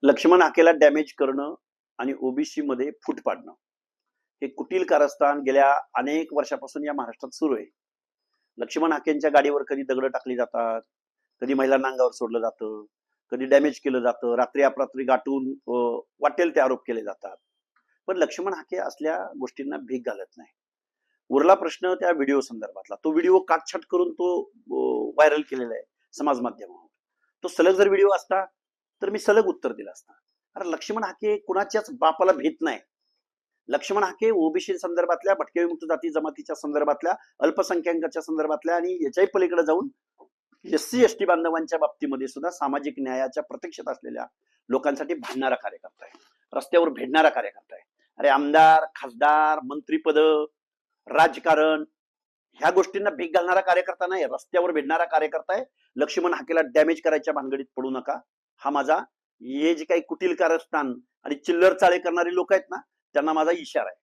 Laxman हाकेला damage करणं आणि OBC मध्ये फूट पाडणं हे कुटील कारस्थान गेल्या अनेक वर्षापासून या महाराष्ट्रात सुरू आहे. लक्ष्मण हाकेंच्या गाडीवर कधी दगड टाकली जातात, कधी महिलांना अंगावर सोडलं जातं, कधी डॅमेज केलं जातं, रात्री अपरात्री गाठून वाटेल ते आरोप केले जातात. पण लक्ष्मण हाके असल्या गोष्टींना भीक घालत नाही. उरला प्रश्न त्या व्हिडिओ संदर्भातला. तो व्हिडिओ काटछाट करून तो व्हायरल केलेला आहे समाज माध्यमावर. तो सलग जर व्हिडिओ असता तर मी सलग उत्तर दिलं असतं. अरे लक्ष्मण हाके कुणाच्याच बापाला भीत नाही. लक्ष्मण हाके ओबीसी संदर्भातल्या, भटके विमुक्त जाती जमातीच्या संदर्भातल्या, अल्पसंख्याकांच्या संदर्भातल्या आणि याच्याही पलीकडे जाऊन एससी एसटी बांधवांच्या बाबतीमध्ये सुद्धा सामाजिक न्यायाच्या प्रतीक्षेत असलेल्या लोकांसाठी भांडणारा कार्यकर्ता आहे, रस्त्यावर भेटणारा कार्यकर्ता आहे. अरे आमदार, खासदार, मंत्रीपद, राजकारण ह्या गोष्टींना भीक घालणारा कार्यकर्ता नाही, रस्त्यावर भेटणारा कार्यकर्ता आहे. लक्ष्मण हाकेला डॅमेज करायच्या भानगडीत पडू नका. हा माझा, हे जे काही कुटील कारस्थान आणि चिल्लर चाळे करणारी लोक आहेत ना, त्यांना माझा इशारा आहे.